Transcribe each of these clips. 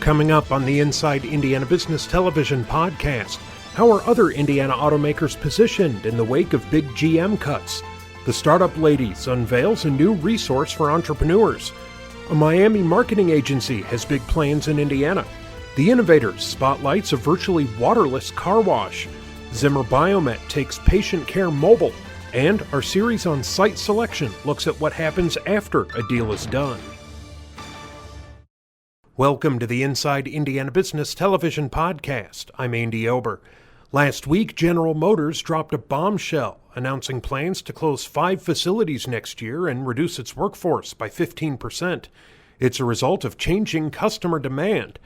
Coming up on the Inside Indiana Business Television podcast, how are other Indiana automakers positioned in the wake of big GM cuts? The Startup Ladies unveils a new resource for entrepreneurs. A Miami marketing agency has big plans in Indiana. The INnovators spotlights a virtually waterless car wash. Zimmer Biomet takes patient care mobile. And our series on site selection looks at what happens after a deal is done. Welcome to the Inside Indiana Business Television podcast. I'm Andy Ober. Last week, General Motors dropped a bombshell announcing plans to close 5 facilities next year and reduce its workforce by 15%. It's a result of changing customer demand.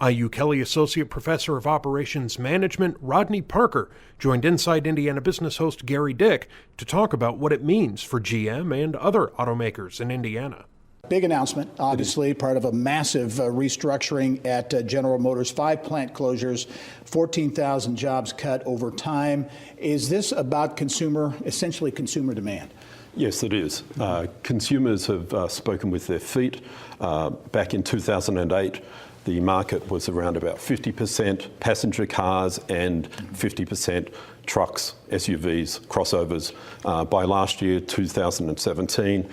IU Kelley Associate Professor of Operations Management Rodney Parker joined Inside Indiana Business host Gary Dick to talk about what it means for GM and other automakers in Indiana. Big announcement, obviously, part of a massive restructuring at General Motors, 5 plant closures, 14,000 jobs cut over time. Is this about essentially consumer demand? Yes, it is. Consumers have spoken with their feet. Back in 2008, the market was around about 50% passenger cars and 50% trucks, SUVs, crossovers. By last year, 2017,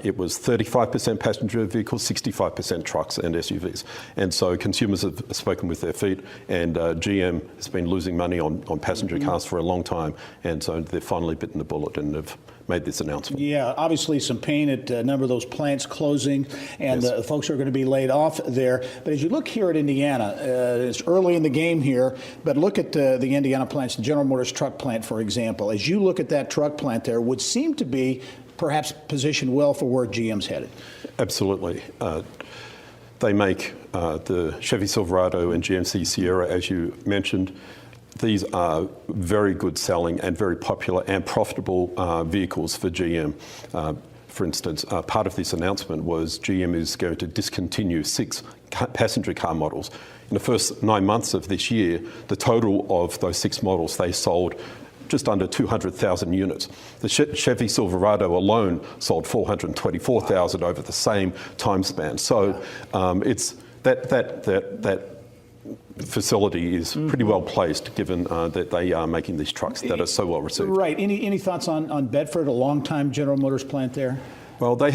it was 35% passenger vehicles, 65% trucks and SUVs. And so consumers have spoken with their feet, and GM has been losing money on passenger cars for a long time. And so they've finally bitten the bullet and have made this announcement. Yeah, obviously some pain at a number of those plants closing, and yes, folks are going to be laid off there. But as you look here at Indiana, it's early in the game here, but look at the Indiana plants, the General Motors truck plant, for example. As you look at that truck plant there, would seem to be perhaps positioned well for where GM's headed. Absolutely. They make the Chevy Silverado and GMC Sierra, as you mentioned. These are very good selling and very popular and profitable vehicles for GM. For instance, part of this announcement was GM is going to discontinue 6 passenger car models. In the first 9 months of this year, the total of those 6 models, they sold just under 200,000 units. The Chevy Silverado alone sold 424,000 over the same time span. So it's that facility is pretty well placed, given that they are making these trucks that are so well received. Right. Any thoughts on Bedford, a long-time General Motors plant there? Well, they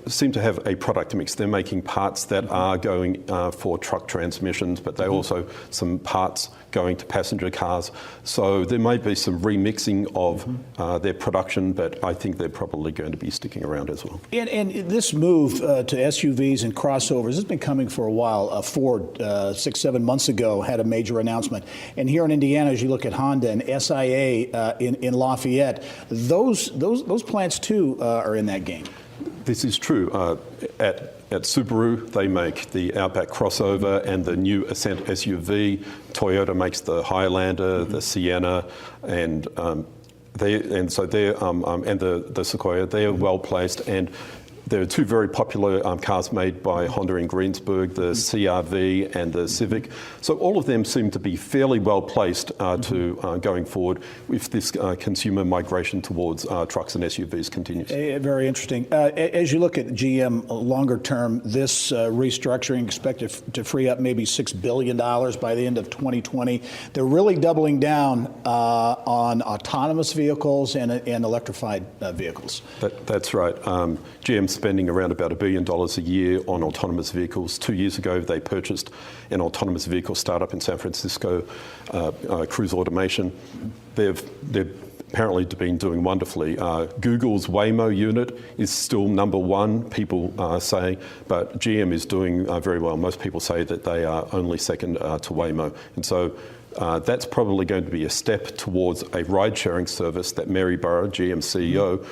seem to have a product mix. They're making parts that are going for truck transmissions, but they also some parts going to passenger cars. So there may be some remixing of their production, but I think they're probably going to be sticking around as well. And this move to SUVs and crossovers has been coming for a while. Ford, 6-7 months ago, had a major announcement. And here in Indiana, as you look at Honda and SIA in Lafayette, those plants too are in that game. This is true. At Subaru, they make the Outback crossover and the new Ascent SUV. Toyota makes the Highlander, the Sienna, and the Sequoia. They are well placed, and there are 2 very popular cars made by Honda in Greensburg, the CR-V and the Civic. So all of them seem to be fairly well placed to going forward if this consumer migration towards trucks and SUVs continues. Very interesting. As you look at GM longer term, this restructuring expected to free up maybe $6 billion by the end of 2020. They're really doubling down on autonomous vehicles and electrified vehicles. That's right. GM's spending around about $1 billion a year on autonomous vehicles. 2 years ago, they purchased an autonomous vehicle startup in San Francisco, Cruise Automation. They've apparently been doing wonderfully. Google's Waymo unit is still number 1, people are saying, but GM is doing very well. Most people say that they are only second to Waymo. And so that's probably going to be a step towards a ride-sharing service that Mary Barra, GM CEO,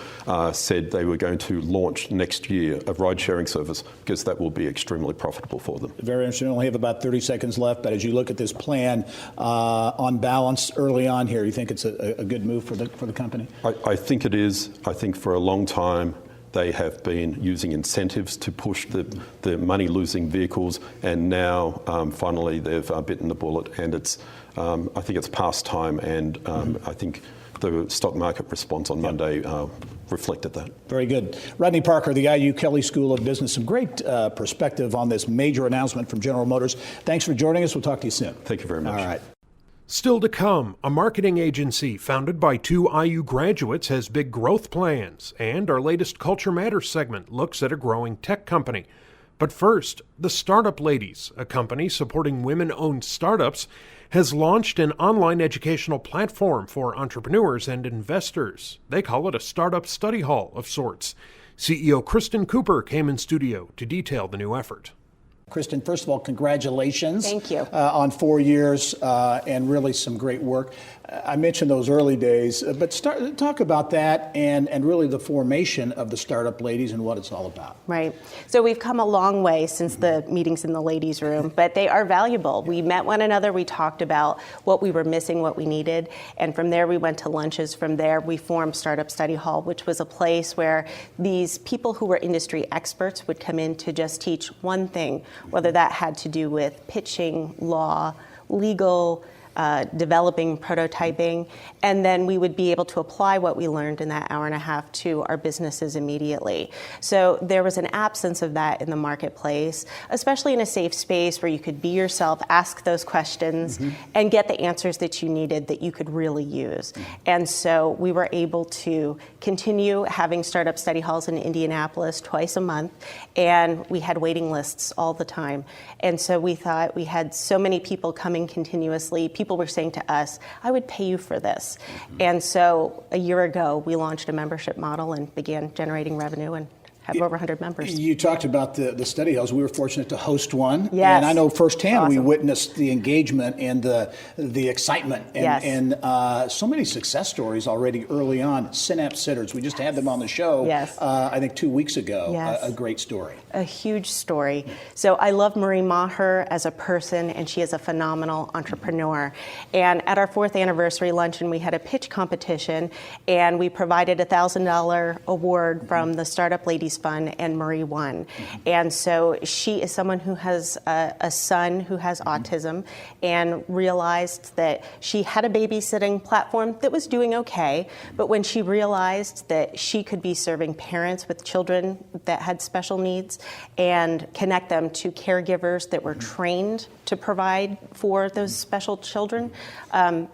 said they were going to launch next year, a ride-sharing service, because that will be extremely profitable for them. Very interesting. We only have about 30 seconds left, but as you look at this plan, on balance early on here, you think it's a good move for the company? I think it is. I think for a long time, they have been using incentives to push the money-losing vehicles, and now finally they've bitten the bullet, and I think it's past time, and I think the stock market response on Monday reflected that. Very good. Rodney Parker, the IU Kelley School of Business, some great perspective on this major announcement from General Motors. Thanks for joining us. We'll talk to you soon. Thank you very much. All right. Still to come, a marketing agency founded by 2 IU graduates has big growth plans, and our latest Culture Matters segment looks at a growing tech company. But first, the Startup Ladies, a company supporting women-owned startups, has launched an online educational platform for entrepreneurs and investors. They call it a startup study hall of sorts. CEO Kristen Cooper came in studio to detail the new effort. Kristen, first of all, congratulations. Thank you. On 4 years and really some great work. I mentioned those early days, but talk about that and really the formation of the Startup Ladies and what it's all about. Right. So we've come a long way since the meetings in the ladies' room, but they are valuable. We met one another, we talked about what we were missing, what we needed, and from there we went to lunches. From there we formed Startup Study Hall, which was a place where these people who were industry experts would come in to just teach one thing, whether that had to do with pitching, law, legal, developing, prototyping, and then we would be able to apply what we learned in that hour and a half to our businesses immediately. So there was an absence of that in the marketplace, especially in a safe space where you could be yourself, ask those questions, and get the answers that you needed that you could really use. And so we were able to continue having startup study halls in Indianapolis twice a month, and we had waiting lists all the time. And so we thought we had so many people coming continuously. People were saying to us, I would pay you for this. And so a year ago, we launched a membership model and began generating revenue and have over 100 members. You talked about the study halls. We were fortunate to host one. Yes. And I know firsthand Awesome. we witnessed the engagement and the excitement and, Yes. and so many success stories already early on. Synapse Sitters, we just had them on the show, Yes. I think 2 weeks ago. Yes. A great story. A huge story. So I love Marie Maher as a person, and she is a phenomenal entrepreneur. And at our 4th anniversary luncheon, we had a pitch competition, and we provided a $1,000 award from the Startup Ladies Fund, and Marie won. And so she is someone who has a son who has autism, and realized that she had a babysitting platform that was doing okay, but when she realized that she could be serving parents with children that had special needs and connect them to caregivers that were trained to provide for those special children,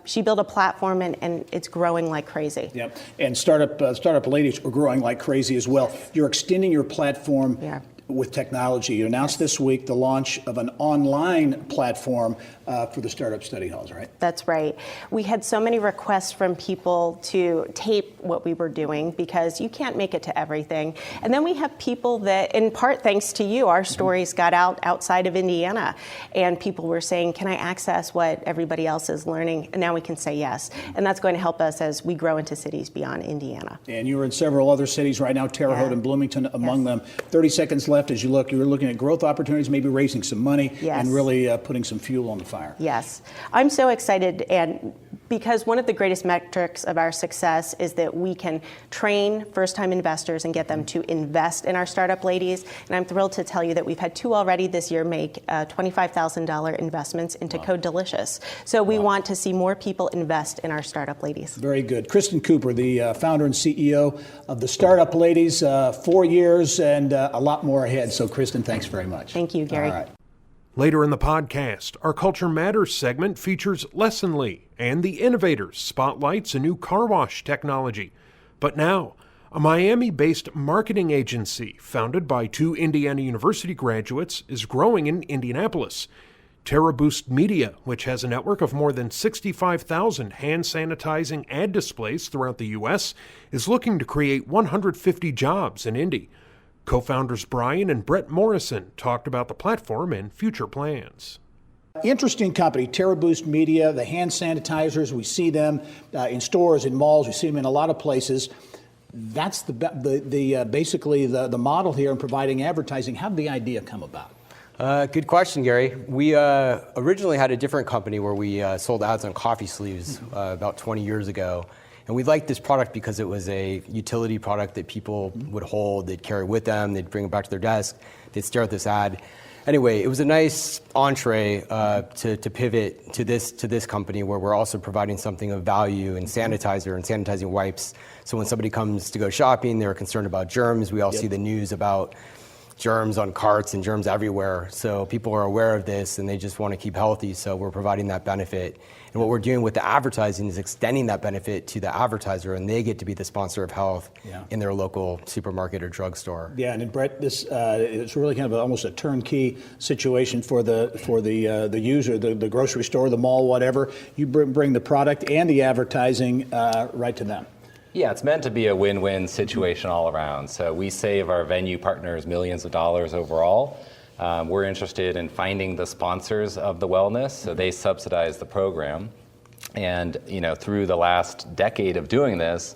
she built a platform, and it's growing like crazy. Yep. And startup ladies are growing like crazy as well. You're extending your platform with technology. You announced this week the launch of an online platform for the startup study halls, right? That's right. We had so many requests from people to tape what we were doing because you can't make it to everything. And then we have people that, in part thanks to you, our stories got out outside of Indiana, and people were saying, can I access what everybody else is learning? And now we can say yes. And that's going to help us as we grow into cities beyond Indiana. And you're in several other cities right now, Terre Haute and Bloomington among them. 30 seconds left as you look. You're looking at growth opportunities, maybe raising some money and really putting some fuel on the fire. Yes. I'm so excited, and because one of the greatest metrics of our success is that we can train first-time investors and get them to invest in our Startup Ladies. And I'm thrilled to tell you that we've had 2 already this year make $25,000 investments into Code Delicious. So we want to see more people invest in our Startup Ladies. Very good. Kristen Cooper, the founder and CEO of the Startup Ladies, 4 years and a lot more ahead. So Kristen, thanks very much. Thank you, Gary. All right. Later in the podcast, our Culture Matters segment features Lessonly, and the INnovators spotlights a new car wash technology. But now, a Miami-based marketing agency founded by 2 Indiana University graduates is growing in Indianapolis. TerraBoost Media, which has a network of more than 65,000 hand sanitizing ad displays throughout the U.S., is looking to create 150 jobs in Indy. Co-founders Brian and Brett Morrison talked about the platform and future plans. Interesting company, TerraBoost Media, the hand sanitizers. We see them in stores, in malls. We see them in a lot of places. That's basically the model here in providing advertising. How did the idea come about? Good question, Gary. We originally had a different company where we sold ads on coffee sleeves about 20 years ago. And we liked this product because it was a utility product that people would hold, they'd carry with them, they'd bring it back to their desk, they'd stare at this ad. Anyway, it was a nice entree to pivot to this company where we're also providing something of value in sanitizer and sanitizing wipes. So when somebody comes to go shopping, they're concerned about germs. We all see the news about germs on carts and germs everywhere. So people are aware of this and they just want to keep healthy. So we're providing that benefit. And what we're doing with the advertising is extending that benefit to the advertiser, and they get to be the sponsor of health in their local supermarket or drugstore. Yeah, and Brett, this it's really kind of almost a turnkey situation for the user, the grocery store, the mall, whatever. You bring the product and the advertising right to them. Yeah, it's meant to be a win-win situation all around. So we save our venue partners millions of dollars overall. We're interested in finding the sponsors of the wellness, so they subsidize the program. And through the last decade of doing this,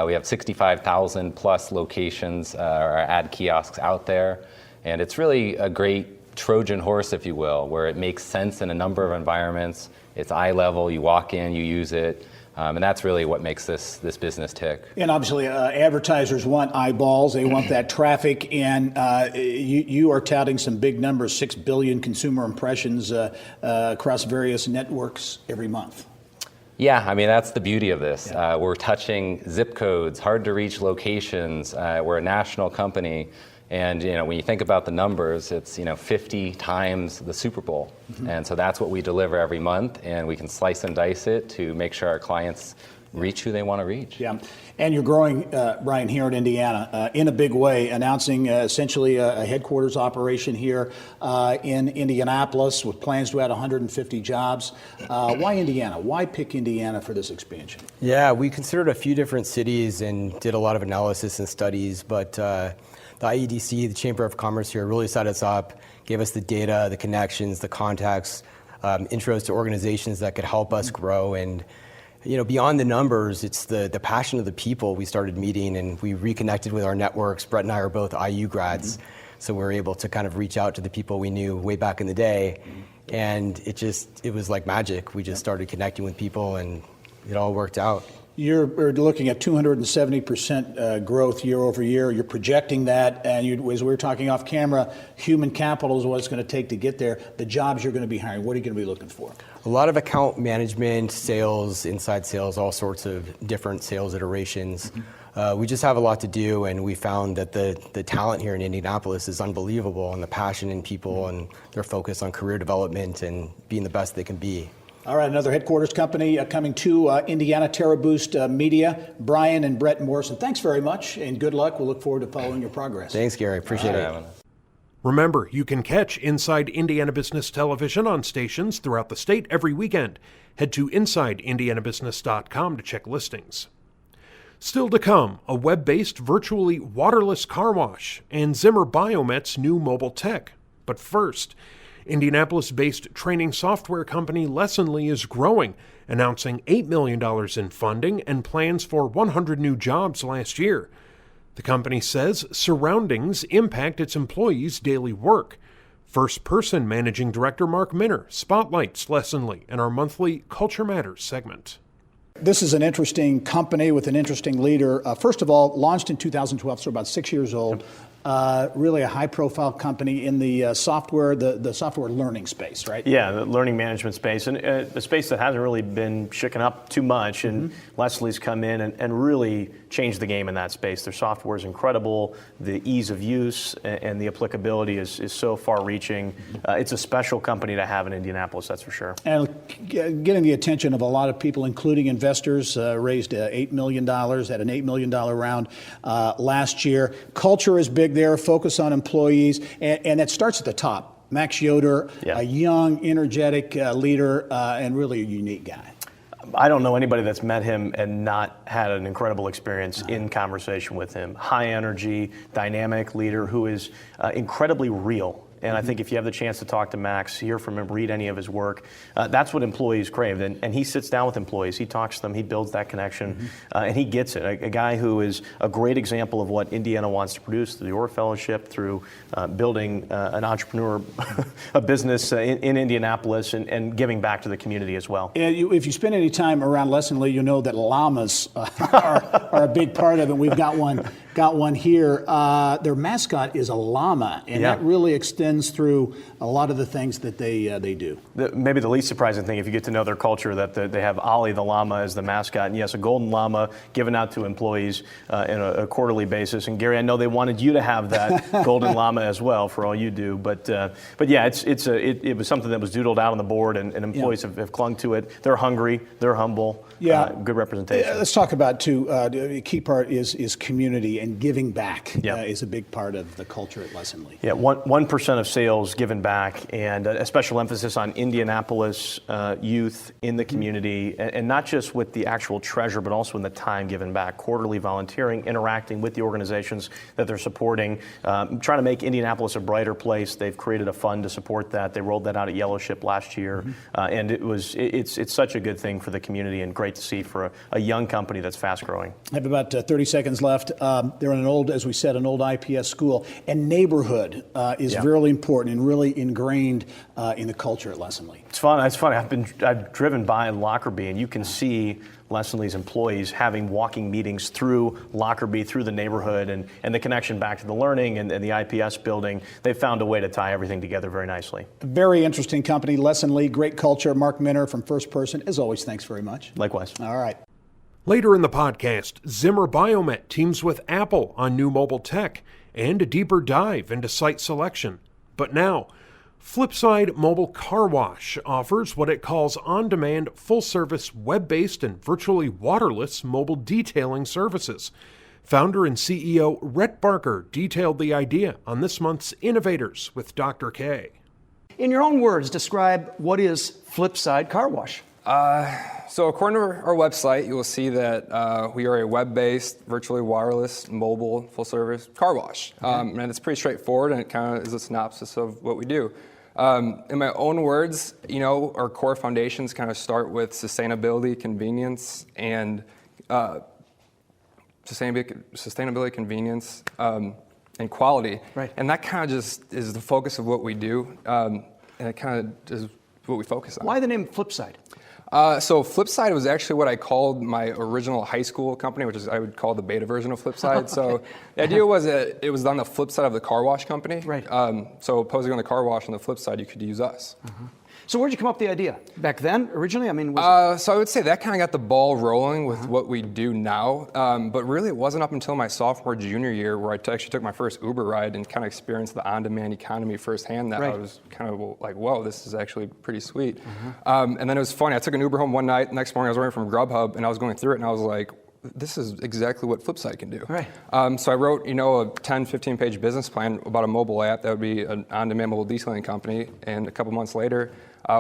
we have 65,000 plus locations or ad kiosks out there. And it's really a great Trojan horse, if you will, where it makes sense in a number of environments. It's eye level, you walk in, you use it. And that's really what makes this business tick. And obviously, advertisers want eyeballs. They want that traffic. And you are touting some big numbers, 6 billion consumer impressions across various networks every month. Yeah, I mean, that's the beauty of this. We're touching zip codes, hard to reach locations. We're a national company. And when you think about the numbers, it's 50 times the Super Bowl, and so that's what we deliver every month, and we can slice and dice it to make sure our clients reach who they want to reach. Yeah, and you're growing, Brian, here in Indiana in a big way, announcing essentially a headquarters operation here in Indianapolis with plans to add 150 jobs. Why Indiana? Why pick Indiana for this expansion? Yeah, we considered a few different cities and did a lot of analysis and studies, but the IEDC, the Chamber of Commerce here, really set us up, gave us the data, the connections, the contacts, intros to organizations that could help us grow. And beyond the numbers, it's the passion of the people we started meeting, and we reconnected with our networks. Brett and I are both IU grads, so we're able to kind of reach out to the people we knew way back in the day. And it was like magic. We just started connecting with people, and it all worked out. You're looking at 270% growth year over year. You're projecting that, and as we were talking off camera, human capital is what it's going to take to get there. The jobs you're going to be hiring, what are you going to be looking for? A lot of account management, sales, inside sales, all sorts of different sales iterations. We just have a lot to do, and we found that the talent here in Indianapolis is unbelievable, and the passion in people and their focus on career development and being the best they can be. All right, another headquarters company coming to Indiana, TerraBoost Media. Brian and Brett Morrison, thanks very much, and good luck. We'll look forward to following your progress. Thanks, Gary. Appreciate it. Remember, you can catch Inside Indiana Business Television on stations throughout the state every weekend. Head to InsideIndianaBusiness.com to check listings. Still to come, a web-based virtually waterless car wash and Zimmer Biomet's new mobile tech. But first, Indianapolis-based training software company Lessonly is growing, announcing $8 million in funding and plans for 100 new jobs last year. The company says surroundings impact its employees' daily work. First-person managing director Mark Minner spotlights Lessonly in our monthly Culture Matters segment. This is an interesting company with an interesting leader. First of all, launched in 2012, so about 6 years old. Really a high-profile company in the software learning space, right? Yeah, the learning management space, and a space that hasn't really been shaken up too much. And Leslie's come in and really changed the game in that space. Their software is incredible. The ease of use and the applicability is so far-reaching. It's a special company to have in Indianapolis, that's for sure. And getting the attention of a lot of people, including investors, raised $8 million at an $8 million round last year. Culture is big there, focus on employees, and it starts at the top. Max Yoder, a young, energetic leader, and really a unique guy. I don't know anybody that's met him and not had an incredible experience in conversation with him. High energy, dynamic leader who is incredibly real. And I think if you have the chance to talk to Max, hear from him, read any of his work, that's what employees crave. And he sits down with employees, he talks to them, he builds that connection, and he gets it. A guy who is a great example of what Indiana wants to produce through the Orr Fellowship, through building an entrepreneur, a business in Indianapolis, and giving back to the community as well. And if you spend any time around Lessonly, you know that llamas are a big part of it. We've got one Got one here. Their mascot is a llama, and that really extends through a lot of the things that they do. Maybe the least surprising thing, if you get to know their culture, that they have Ollie the llama as the mascot, and yes, a golden llama given out to employees in a quarterly basis. And Gary, I know they wanted you to have that golden llama as well for all you do, but yeah, it was something that was doodled out on the board, and employees have clung to it. They're hungry, they're humble. Good representation. Let's talk about a key part is community, and giving back is a big part of the culture at Lessonly. Yeah, 1% of sales given back, and a special emphasis on Indianapolis youth in the community, and not just with the actual treasure, but also in the time given back, quarterly volunteering, interacting with the organizations that they're supporting, trying to make Indianapolis a brighter place. They've created a fund to support that. They rolled that out at Yellow Ship last year, and it's such a good thing for the community, and great to see for a young company that's fast growing. I have about 30 seconds left. They're in an old, as we said, an old IPS school, and neighborhood is really important and really ingrained in the culture at Lessonly. It's fun. It's funny. I've driven by Lockerbie, and you can see Lessonly's employees having walking meetings through Lockerbie, through the neighborhood, and the connection back to the learning and the IPS building. They've found a way to tie everything together very nicely. Very interesting company, Lessonly, great culture. Mark Minner from First Person, as always, thanks very much. Likewise. All right. Later in the podcast, Zimmer Biomet teams with Apple on new mobile tech and a deeper dive into site selection. But now, Flipside Mobile Car Wash offers what it calls on-demand, full-service, web-based, and virtually waterless mobile detailing services. Founder and CEO Rhett Barker detailed the idea on this month's INnovators with Dr. K. In your own words, describe what is Flipside Car Wash. So according to our website, you will see that we are a web-based, virtually wireless, mobile, full-service car wash. And it's pretty straightforward, and it kind of is a synopsis of what we do. In my own words, our core foundations kind of start with sustainability, convenience, and sustainability, convenience, and quality. Right. And that kind of just is the focus of what we do, and it kind of is what we focus on. Why the name Flipside? So Flipside was actually what I called my original high school company, which is I would call the beta version of Flipside. Okay. So the idea was that it was on the flip side of the car wash company. Right. So opposing on the car wash on the flip side, you could use us. So where'd you come up with the idea? Back then, originally? I mean, So I would say that kind of got the ball rolling with what we do now. But really, it wasn't up until my sophomore, junior year where I actually took my first Uber ride and kind of experienced the on-demand economy firsthand that I was kind of like, whoa, this is actually pretty sweet. And then it was funny. I took an Uber home one night. The next morning, I was running from Grubhub, and I was going through it, and I was like, this is exactly what Flipside can do. Right. So I wrote, a 10, 15-page business plan about a mobile app that would be an on-demand mobile detailing company. And a couple months later,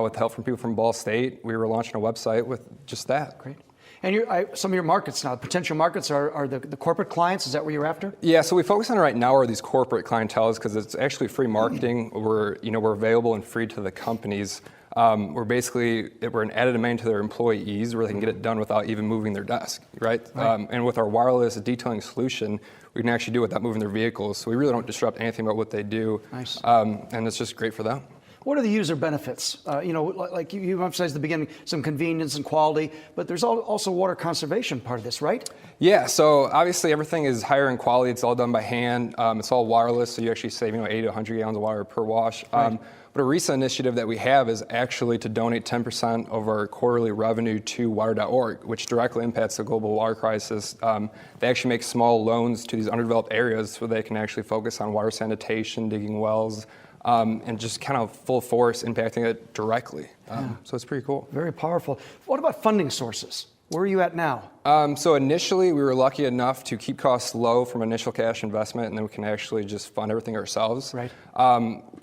with help from people from Ball State, we were launching a website with just that. Great. And some of your markets now, potential markets are the corporate clients. Is that what you're after? Yeah, so we focus on right now are these corporate clienteles because it's actually free marketing. We're available and free to the companies. We're an added domain to their employees where they can get it done without even moving their desk, right? And with our wireless detailing solution, we can actually do it without moving their vehicles. So we really don't disrupt anything about what they do. Nice. And it's just great for them. What are the user benefits? Like you emphasized at the beginning, some convenience and quality, but there's also water conservation part of this, right? Yeah, so obviously everything is higher in quality. It's all done by hand. It's all wireless, so you actually save 80 to 100 gallons of water per wash. Right. But a recent initiative that we have is actually to donate 10% of our quarterly revenue to water.org, which directly impacts the global water crisis. They actually make small loans to these underdeveloped areas so they can actually focus on water sanitation, digging wells, and just kind of full force impacting it directly. So it's pretty cool. Very powerful. What about funding sources? Where are you at now? So initially, we were lucky enough to keep costs low from initial cash investment, and then we can actually just fund everything ourselves. Right.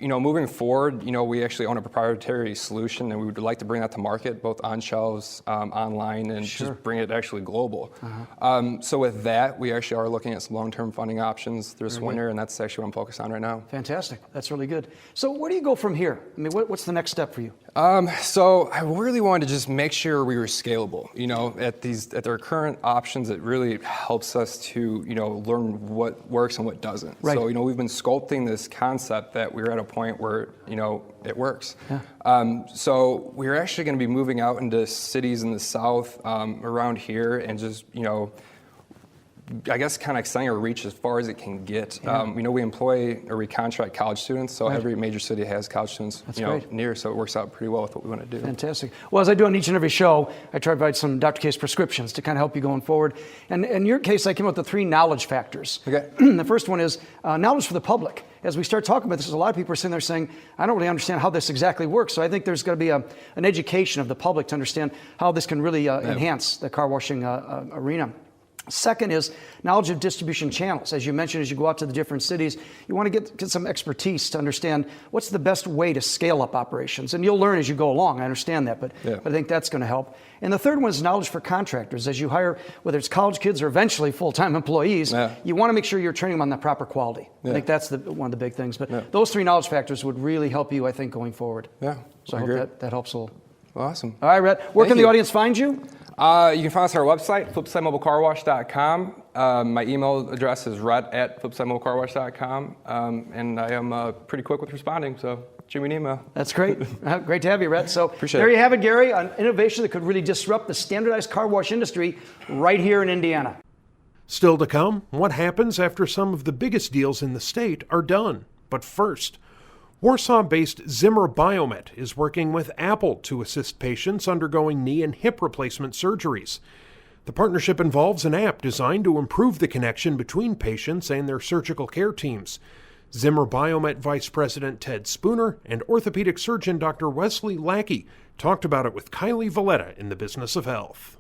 Moving forward, we actually own a proprietary solution, and we would like to bring that to market, both on shelves, online, and just bring it actually global. So with that, we actually are looking at some long-term funding options this winter, and that's actually what I'm focused on right now. Fantastic. That's really good. So where do you go from here? I mean, what's the next step for you? So I really wanted to just make sure we were scalable. At their current options, it really helps us to learn what works and what doesn't. Right. So we've been sculpting this concept that we're at a point where it works. Yeah. So we're actually going to be moving out into cities in the south around here and just I guess, kind of extending our reach as far as it can get. We employ or we contract college students, so every major city has college students near, so it works out pretty well with what we want to do. Fantastic. Well, as I do on each and every show, I try to provide some Dr. K's prescriptions to kind of help you going forward. And in your case, I came up with the 3 knowledge factors. Okay. The first one is knowledge for the public. As we start talking about this, a lot of people are sitting there saying, I don't really understand how this exactly works. So I think there's got to be an education of the public to understand how this can really enhance the car washing arena. Second is knowledge of distribution channels. As you mentioned, as you go out to the different cities, you want to get some expertise to understand what's the best way to scale up operations. And you'll learn as you go along. I understand that, but I think that's going to help. And the third one is knowledge for contractors. As you hire, whether it's college kids or eventually full-time employees, you want to make sure you're training them on the proper quality. I think that's one of the big things. But those 3 knowledge factors would really help you, I think, going forward. Yeah, so I hope that helps a little. Awesome. All right, Rhett, where can the audience find you? You can find us on our website, flipsidemobilecarwash.com. My email address is rhett@flipsidemobilecarwash.com. And I am pretty quick with responding, so shoot me an email. That's great. Great to have you, Rhett. So Appreciate there it. you have it, Gary, an innovation that could really disrupt the standardized car wash industry right here in Indiana. Still to come, what happens after some of the biggest deals in the state are done. But first, Warsaw-based Zimmer Biomet is working with Apple to assist patients undergoing knee and hip replacement surgeries. The partnership involves an app designed to improve the connection between patients and their surgical care teams. Zimmer Biomet Vice President Ted Spooner and orthopedic surgeon Dr. Wesley Lackey talked about it with Kylie Valletta in the Business of Health.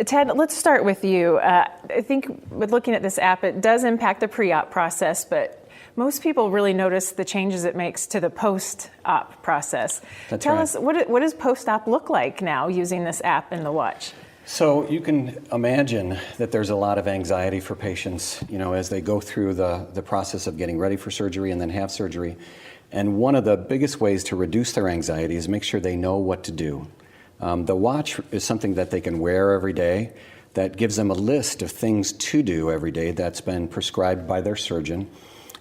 Ted, let's start with you. I think with looking at this app, it does impact the pre-op process, but most people really notice the changes it makes to the post-op process. Tell us, what does post-op look like now using this app in the watch? So you can imagine that there's a lot of anxiety for patients, as they go through the process of getting ready for surgery and then have surgery. And one of the biggest ways to reduce their anxiety is make sure they know what to do. The watch is something that they can wear every day that gives them a list of things to do every day that's been prescribed by their surgeon.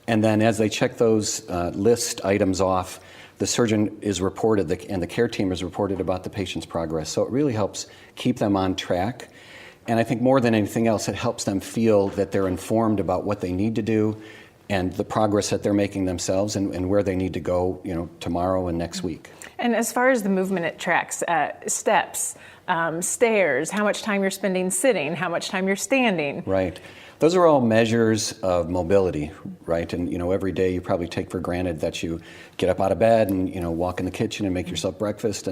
And then as they check those list items off, the surgeon is reported and the care team is reported about the patient's progress. So it really helps keep them on track. And I think more than anything else, it helps them feel that they're informed about what they need to do and the progress that they're making themselves and where they need to go, tomorrow and next week. And as far as the movement it tracks, steps, stairs, how much time you're spending sitting, how much time you're standing. Right. Those are all measures of mobility, right? And, every day you probably take for granted that you get up out of bed and, walk in the kitchen and make yourself breakfast.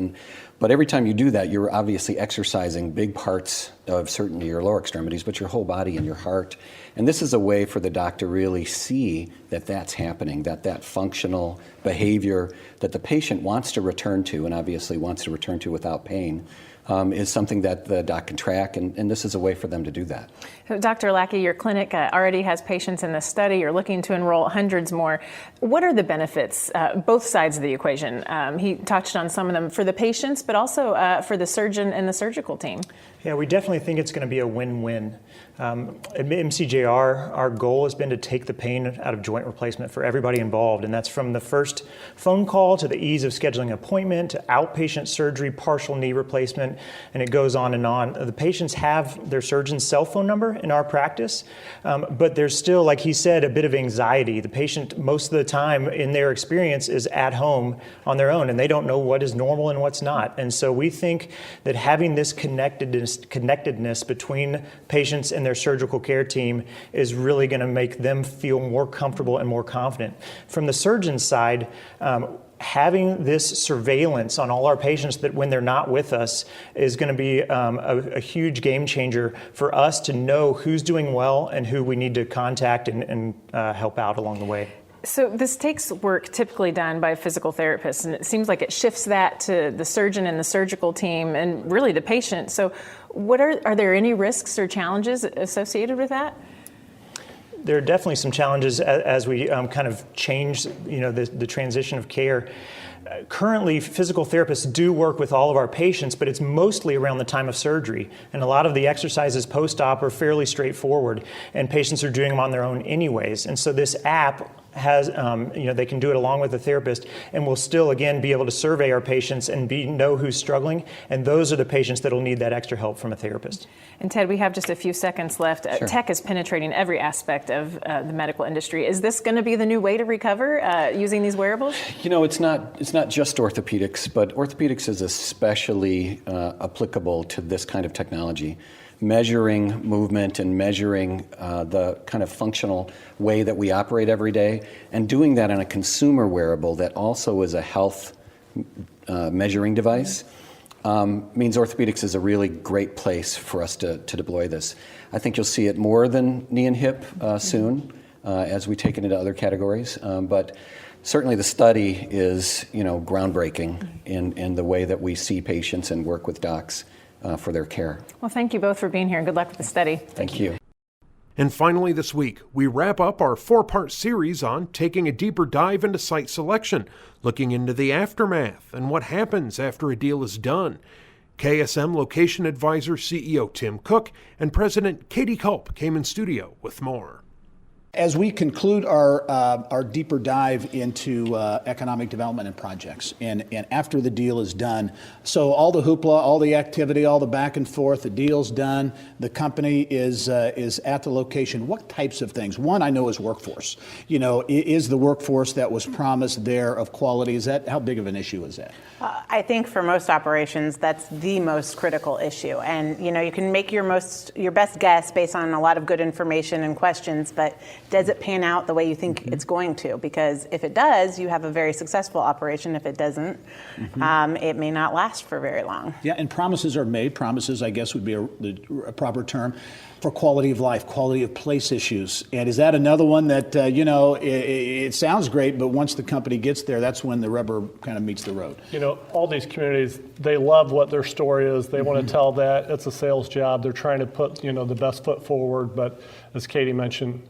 But every time you do that, you're obviously exercising big parts of certainly your lower extremities, but your whole body and your heart. And this is a way for the doc to really see that that's happening, that functional behavior that the patient wants to return to and obviously wants to return to without pain. Is something that the doc can track, and this is a way for them to do that. So Dr. Lackey, your clinic already has patients in this study. You're looking to enroll hundreds more. What are the benefits, both sides of the equation? He touched on some of them for the patients, but also for the surgeon and the surgical team. Yeah, we definitely think it's going to be a win-win. At MCJR, our goal has been to take the pain out of joint replacement for everybody involved, and that's from the first phone call to the ease of scheduling an appointment to outpatient surgery, partial knee replacement, and it goes on and on. The patients have their surgeon's cell phone number in our practice, but there's still, like he said, a bit of anxiety. The patient, most of the time in their experience, is at home on their own, and they don't know what is normal and what's not. And so we think that having this connectedness between patients and their surgical care team is really going to make them feel more comfortable and more confident. From the surgeon's side, having this surveillance on all our patients that when they're not with us is going to be a huge game changer for us to know who's doing well and who we need to contact and help out along the way. So this takes work typically done by physical therapists, and it seems like it shifts that to the surgeon and the surgical team and really the patient. So are there any risks or challenges associated with that? There are definitely some challenges as we kind of change, the transition of care. Currently, physical therapists do work with all of our patients, but it's mostly around the time of surgery. And a lot of the exercises post-op are fairly straightforward, and patients are doing them on their own anyways. And so this app has, they can do it along with the therapist, and we'll still, again, be able to survey our patients and know who's struggling, and those are the patients that will need that extra help from a therapist. And Ted, we have just a few seconds left. Sure. Tech is penetrating every aspect of the medical industry. Is this going to be the new way to recover using these wearables? It's not just orthopedics, but orthopedics is especially applicable to this kind of technology. Measuring movement and measuring the kind of functional way that we operate every day, and doing that on a consumer wearable that also is a health measuring device, means orthopedics is a really great place for us to deploy this. I think you'll see it more than knee and hip soon as we take it into other categories. But certainly the study is groundbreaking in the way that we see patients and work with docs for their care. Well, thank you both for being here, and good luck with the study. Thank you. And finally this week, we wrap up our 4-part series on taking a deeper dive into site selection, looking into the aftermath and what happens after a deal is done. KSM Location Advisor CEO Tim Cook and President Katie Culp came in studio with more. As we conclude our deeper dive into economic development and projects, and after the deal is done, so all the hoopla, all the activity, all the back and forth, the deal's done, the company is at the location. What types of things? One I know is workforce. Is the workforce that was promised there of quality? How big of an issue is that? I think for most operations, that's the most critical issue. And you can make your best guess based on a lot of good information and questions, but does it pan out the way you think it's going to? Because if it does, you have a very successful operation. If it doesn't, it may not last for very long. Yeah, and promises are made. Promises, I guess, would be a proper term for quality of life, quality of place issues. And is that another one that, it sounds great, but once the company gets there, that's when the rubber kind of meets the road? All these communities, they love what their story is. They want to tell that. It's a sales job. They're trying to put, the best foot forward. But as Katie mentioned,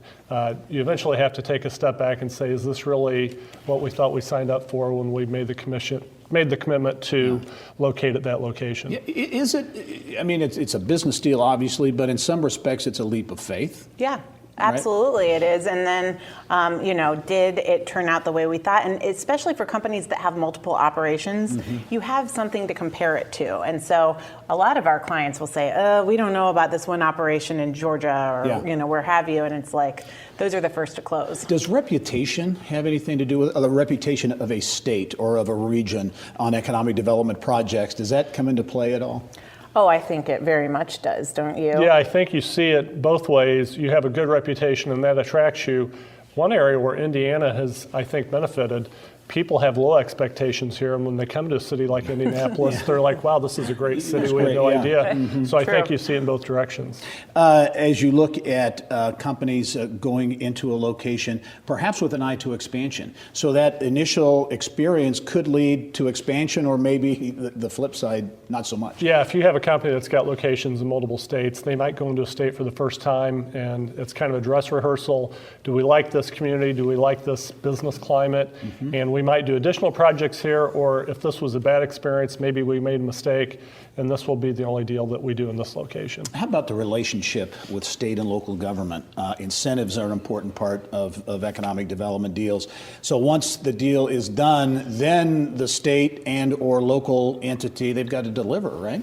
you eventually have to take a step back and say, is this really what we thought we signed up for when we made the commitment to locate at that location? Is it? I mean, it's a business deal, obviously, but in some respects, it's a leap of faith. Yeah. Absolutely, it is. And then, did it turn out the way we thought? And especially for companies that have multiple operations, you have something to compare it to. And so a lot of our clients will say, we don't know about this one operation in Georgia or, where have you. And it's like, those are the first to close. Does reputation have anything to do with the reputation of a state or of a region on economic development projects? Does that come into play at all? Oh, I think it very much does, don't you? Yeah, I think you see it both ways. You have a good reputation and that attracts you. One area where Indiana has, I think, benefited, people have low expectations here, and when they come to a city like Indianapolis, they're like, wow, this is a great city, we had no idea. So I think you see it in both directions. As you look at companies going into a location, perhaps with an eye to expansion, so that initial experience could lead to expansion, or maybe the flip side, not so much. Yeah, if you have a company that's got locations in multiple states, they might go into a state for the first time, and it's kind of a dress rehearsal. Do we like this community? Do we like this business climate? And we might do additional projects here, or if this was a bad experience, maybe we made a mistake, and this will be the only deal that we do in this location. How about the relationship with state and local government? Incentives are an important part of economic development deals. So once the deal is done, then the state and or local entity, they've got to deliver, right?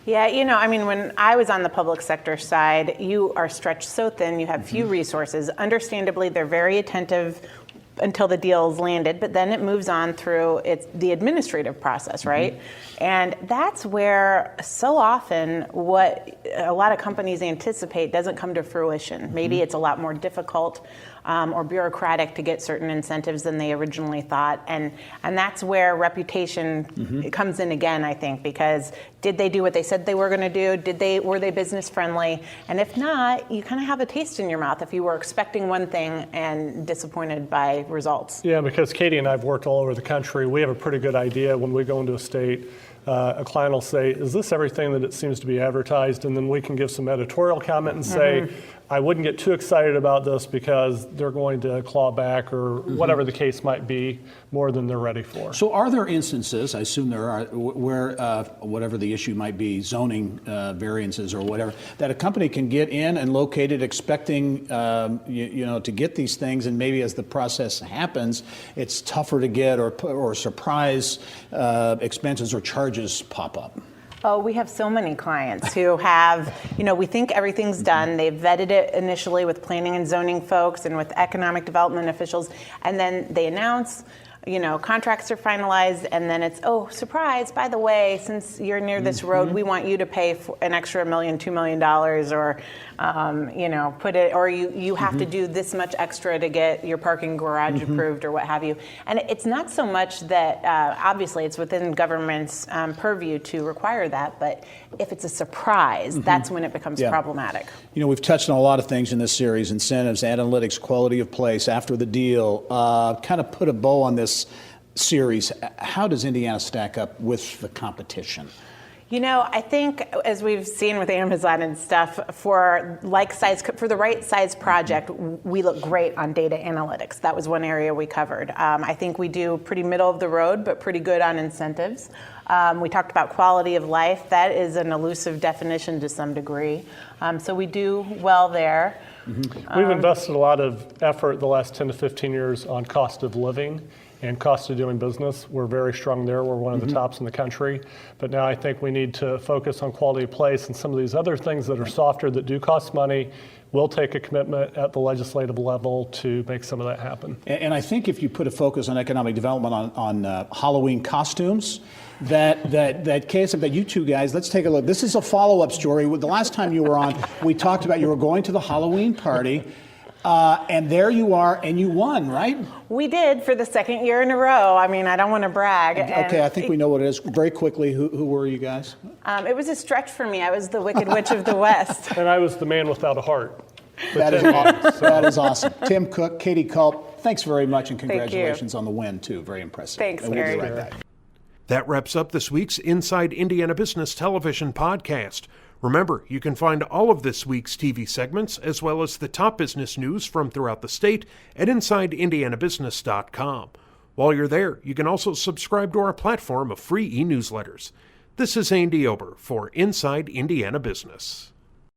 Yeah, when I was on the public sector side, you are stretched so thin, you have few resources. Understandably, they're very attentive until the deal's landed, but then it moves on through the administrative process, right? And that's where so often what a lot of companies anticipate doesn't come to fruition. Maybe it's a lot more difficult or bureaucratic to get certain incentives than they originally thought. And that's where reputation comes in again, I think, because did they do what they said they were going to do? Were they business friendly? And if not, you kind of have a taste in your mouth if you were expecting one thing and disappointed by results. Yeah, because Katie and I have worked all over the country. We have a pretty good idea when we go into a state. A client will say, is this everything that it seems to be advertised? And then we can give some editorial comment and say, I wouldn't get too excited about this because they're going to claw back or whatever the case might be more than they're ready for. So are there instances, I assume there are, where whatever the issue might be, zoning variances or whatever, that a company can get in and locate it expecting to get these things, and maybe as the process happens, it's tougher to get, or surprise expenses or charges pop up? Oh, we have so many clients who have, we think everything's done. They've vetted it initially with planning and zoning folks and with economic development officials, and then they announce, contracts are finalized, and then it's, oh, surprise, by the way, since you're near this road, we want you to pay for an extra $1 million, $2 million, or, put it, or you have to do this much extra to get your parking garage approved or what have you. And it's not so much that, obviously, it's within government's purview to require that, but if it's a surprise, that's when it becomes problematic. We've touched on a lot of things in this series: incentives, analytics, quality of place, after the deal. Kind of put a bow on this series. How does Indiana stack up with the competition? I think, as we've seen with Amazon and stuff, for the right size project, we look great on data analytics. That was one area we covered. I think we do pretty middle of the road, but pretty good on incentives. We talked about quality of life. That is an elusive definition to some degree. So we do well there. We've invested a lot of effort the last 10 to 15 years on cost of living and cost of doing business. We're very strong there. We're one of the tops in the country. But now I think we need to focus on quality of place and some of these other things that are softer that do cost money. We'll take a commitment at the legislative level to make some of that happen. And I think if you put a focus on economic development on Halloween costumes, that case of that, you two guys, let's take a look. This is a follow-up story. The last time you were on, we talked about you were going to the Halloween party. And there you are, and you won, right? We did for the second year in a row. I mean, I don't want to brag. Okay, I think we know what it is. Very quickly, who were you guys? It was a stretch for me. I was the Wicked Witch of the West. And I was the man without a heart. That is awesome. That is awesome. Tim Cook, Katie Culp, thanks very much, and congratulations on the win, too. Very impressive. Thanks, and Gary. We'll be right back. That wraps up this week's Inside Indiana Business Television podcast. Remember, you can find all of this week's TV segments, as well as the top business news from throughout the state, at InsideIndianaBusiness.com. While you're there, you can also subscribe to our platform of free e-newsletters. This is Andy Ober for Inside Indiana Business.